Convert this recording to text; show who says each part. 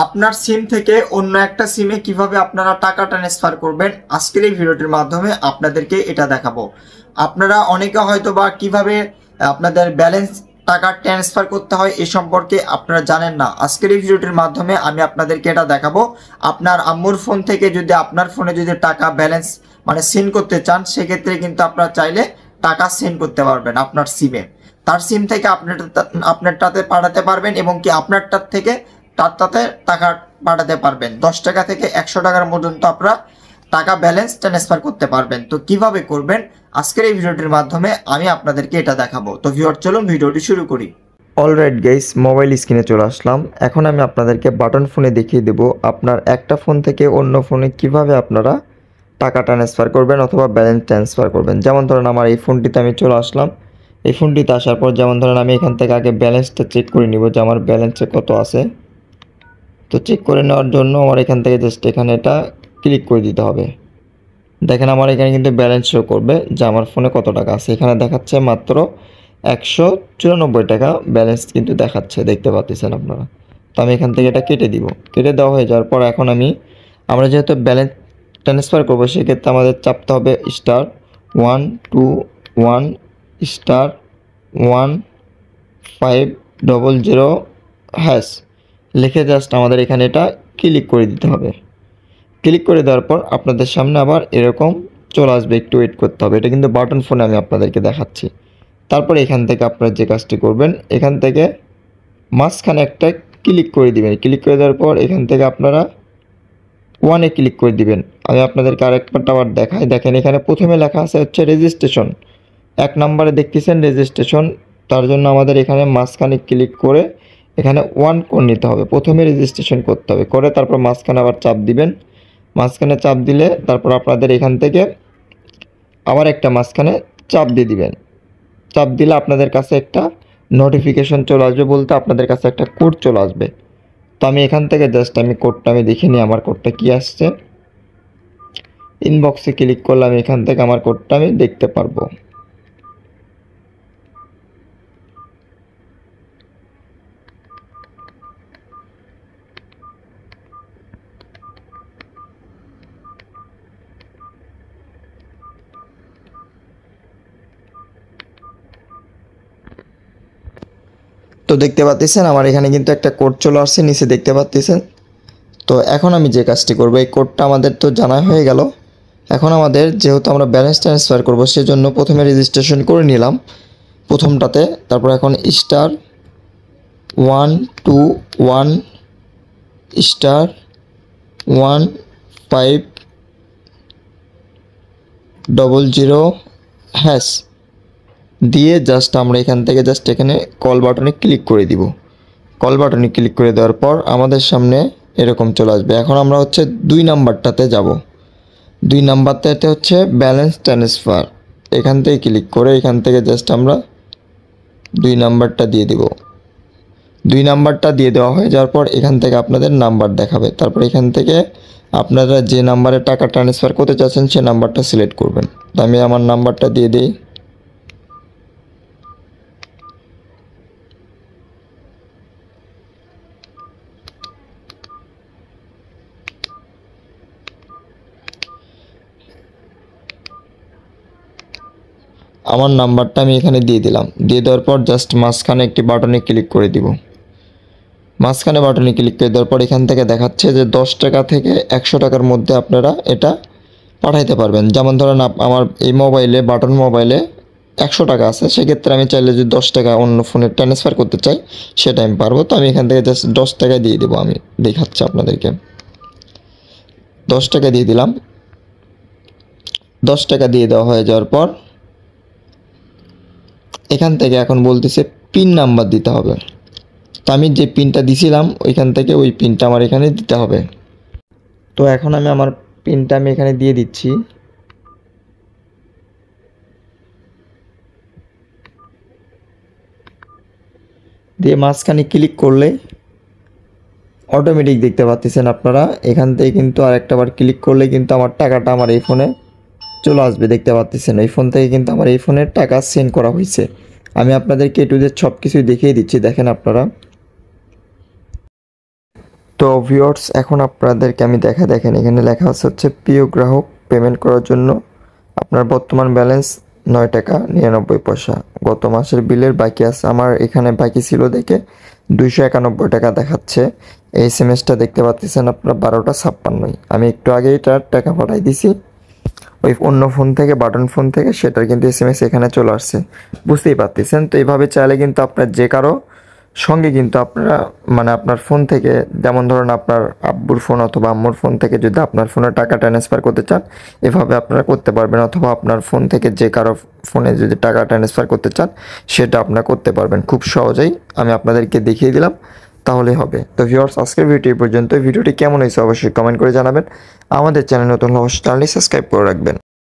Speaker 1: আপনার সিম থেকে অন্য একটা সিমে কিভাবে আপনারা টাকা ট্রান্সফার করবেন আজকের এই ভিডিওটির মাধ্যমে আপনাদেরকে এটা দেখাবো। আপনারা অনেকে হয়তো বা কিভাবে আপনাদের ব্যালেন্স টাকা ট্রান্সফার করতে হয় এ সম্পর্কে আপনারা জানেন না। আজকের এই ভিডিওটির মাধ্যমে আমি আপনাদেরকে এটা দেখাবো। আপনার আম্মুর ফোন থেকে যদি আপনার ফোনে যদি টাকা ব্যালেন্স সেন্ড করতে চান, সেক্ষেত্রে কিন্তু আপনারা চাইলে টাকা সেন্ড করতে পারবেন আপনার সিমে। তার সিম থেকে আপনারটাতে পাঠাতে পারবেন এবং কি আপনারটার থেকে তাতে টাকা পাঠাতে পারবেন। 10 টাকা থেকে 100 টাকার পর্যন্ত আপনারা টাকা ব্যালেন্স ট্রান্সফার করতে পারবেন। তো কিভাবে করবেন আজকের এই ভিডিওটির মাধ্যমে আমি আপনাদেরকে এটা দেখাবো। তো ভিউয়ার চলুন ভিডিওটি শুরু করি।
Speaker 2: অলরাইট গাইস, মোবাইল স্ক্রিনে চলে আসলাম। এখন আমি আপনাদেরকে বাটন ফোনে দেখিয়ে দেব আপনার একটা ফোন থেকে অন্য ফোনে কিভাবে আপনারা টাকা ট্রান্সফার করবেন অথবা ব্যালেন্স ট্রান্সফার করবেন। যেমন ধরেন আমার এই ফোনটিতে আমি চলে আসলাম। এই ফোনটিতে আসার পর যেমন ধরেন আমি এখান থেকে আগে ব্যালেন্সটা চেক করে নিব যে আমার ব্যালেন্সে কত আছে। তো চেক করে নেওয়ার জন্য আমার এখান থেকে জাস্ট এখানে এটা ক্লিক করে দিতে হবে। দেখেন আমার এখানে কিন্তু ব্যালেন্স শো করবে যে আমার ফোনে কত টাকা আছে। এখানে দেখাচ্ছে মাত্র 194 টাকা ব্যালেন্স কিন্তু দেখাচ্ছে, দেখতে পাচ্ছেন আপনারা। তো আমি এখান থেকে এটা কেটে দিব। কেটে দেওয়া হয়ে যাওয়ার পর এখন আমরা যেহেতু ব্যালেন্স ট্রান্সফার করবো, সেক্ষেত্রে আমাদের চাপতে হবে *121*1500# লিখে জাস্ট আমাদের এখানে এটা ক্লিক করে দিতে হবে। ক্লিক করে দেওয়ার পর আপনাদের সামনে আবার এরকম চলে আসবে, একটু ওয়েট করতে হবে। এটা কিন্তু বাটন ফোনে আমি আপনাদেরকে দেখাচ্ছি। তারপরে এখান থেকে আপনারা যে কাজটি করবেন, এখান থেকে মাঝখানে একটা ক্লিক করে দিবেন। ক্লিক করে দেওয়ার পর এখান থেকে আপনারা 1-এ ক্লিক করে দিবেন। আমি আপনাদেরকে আরেকবার আবার দেখাই। দেখেন এখানে প্রথমে লেখা আছে হচ্ছে রেজিস্ট্রেশন। 1 নম্বরে দেখতেছেন রেজিস্ট্রেশন। তার জন্য আমাদের এখানে মাঝখানে ক্লিক করে এখানে 1 করে নিতে হবে। প্রথমে রেজিস্ট্রেশন করতে হবে, করে তারপর মাঝখানে আবার চাপ দিবেন। মাঝখানে চাপ দিলে তারপর আপনাদের এখান থেকে আবার একটা মাঝখানে চাপ দিয়ে দিবেন। চাপ দিলে আপনাদের কাছে একটা নোটিফিকেশন চলে আসবে, বলতে আপনাদের কাছে একটা কোড চলে আসবে। তো আমি এখান থেকে জাস্ট কোডটা দেখে নিই আমার কোডটা কি আসছে। ইনবক্সে ক্লিক করলে আমি এখান থেকে আমার কোডটা দেখতে পারবো। তো দেখতে পাচ্ছেন আমার এখানে কিন্তু একটা কোড চলে আসছে, নিচে দেখতে পাচ্ছেন। তো এখন আমি যে কাজটি করব, এই কোডটা আমাদের তো জানা হয়ে গেল। এখন আমাদের যেহেতু আমরা ব্যালেন্স ট্রান্সফার করব, সেজন্য প্রথমে রেজিস্ট্রেশন করে নিলাম প্রথমটাতে। তারপর এখন *121*1500# দিয়ে জাস্ট আমরা এখান থেকে এখানে কল বাটনে ক্লিক করে দিব। কল বাটনে ক্লিক করে দেওয়ার পর আমাদের সামনে এরকম চলে আসবে। এখন আমরা হচ্ছে 2 নাম্বারটাতে যাব। 2 নাম্বারটাতে হচ্ছে ব্যালেন্স ট্রান্সফার। এখান থেকে ক্লিক করে এখান থেকে জাস্ট আমরা 2 নাম্বারটা দিয়ে দিব। 2 নাম্বারটা দিয়ে দেওয়া হয়ে যাওয়ার পর এখান থেকে আপনাদের নাম্বার দেখাবে। তারপর এখান থেকে আপনারা যে নাম্বারে টাকা ট্রান্সফার করতে চাচ্ছেন সে নাম্বারটা সিলেক্ট করবেন। তো আমি আমার নাম্বারটা দিয়ে দিই। আমার নাম্বারটা আমি এখানে দিয়ে দিলাম। দিয়ে দেওয়ার পর জাস্ট মাঝখানে একটি বাটনে ক্লিক করে দিব। মাঝখানে বাটনে ক্লিক করে দেওয়ার পর এখান থেকে দেখাচ্ছে যে 10 টাকা থেকে 100 টাকার মধ্যে আপনারা এটা পাঠাইতে পারবেন। যেমন ধরেন আমার এই মোবাইলে বাটন মোবাইলে 100 টাকা আছে, সেক্ষেত্রে আমি চাইলে যদি 10 টাকা অন্য ফোনে ট্রান্সফার করতে চাই সেটা আমি পারবো। তো আমি এখান থেকে জাস্ট 10 টাকা দিয়ে দেবো। আমি দেখাচ্ছি আপনাদেরকে। 10 টাকা দিয়ে দিলাম। 10 টাকা দিয়ে দেওয়া হয়ে যাওয়ার পর এখান থেকে এখন বলতেছে পিন নাম্বার দিতে হবে। তো আমি যে পিনটা দিছিলাম ওইখান থেকে ওই পিনটা আমার এখানে দিতে হবে। তো এখন আমি আমার পিনটা এখানে দিয়ে দিচ্ছি। দিয়ে মাঝখানে ক্লিক করলে অটোমেটিক দেখতে পাচ্ছেন আপনারা এখান থেকে কিন্তু আরেকটা বার ক্লিক করলে কিন্তু আমার টাকাটা আমার এই ফোনে চলে আসবে। দেখতে পাচ্ছেন এই ফোন থেকে কিন্তু আমার এই ফোনের টাকা সেন্ড করা হয়েছে। আমি আপনাদেরকে এ টু জেড সব কিছুই দেখিয়ে দিচ্ছি, দেখেন আপনারা। তো ভিউয়ার্স, এখন আপনাদেরকে আমি দেখেন এখানে লেখা হচ্ছে প্রিয় গ্রাহক, পেমেন্ট করার জন্য আপনার বর্তমান ব্যালেন্স 9 টাকা 99 পয়সা। গত মাসের বিলের বাকি আছে, আমার এখানে বাকি ছিল দেখে 291 টাকা দেখাচ্ছে। এই এসএমএসটা দেখতে পাচ্ছেন আপনারা 12টা 56। আমি একটু আগে এটার টাকা পাঠাই দিছি ওই অন্য ফোন থেকে, বাটন ফোন থেকে, সেটার কিন্তু এসএমএস এখানে চলে আসছে, বুঝতেই পারতেছেন। তো এইভাবে চাইলে কিন্তু আপনার যে কারো সঙ্গে কিন্তু আপনারা মানে আপনার ফোন থেকে, যেমন ধরুন আপনার আব্বুর ফোন অথবা আম্মুর ফোন থেকে যদি আপনার ফোনে টাকা ট্রান্সফার করতে চান, এভাবে আপনারা করতে পারবেন। অথবা আপনার ফোন থেকে যে কারো ফোনে যদি টাকা ট্রান্সফার করতে চান, সেটা আপনারা করতে পারবেন খুব সহজেই। আমি আপনাদেরকে দেখিয়ে দিলাম, তাহলে হবে। তো ভিউয়ার্স, আজকের ভিডিও পর্যন্ত। ভিডিওটি কেমন হয়েছে অবশ্যই কমেন্ট করে জানাবেন। আমাদের চ্যানেল নতুন হলে অবশ্যই চ্যানেলটি সাবস্ক্রাইব করে রাখবেন।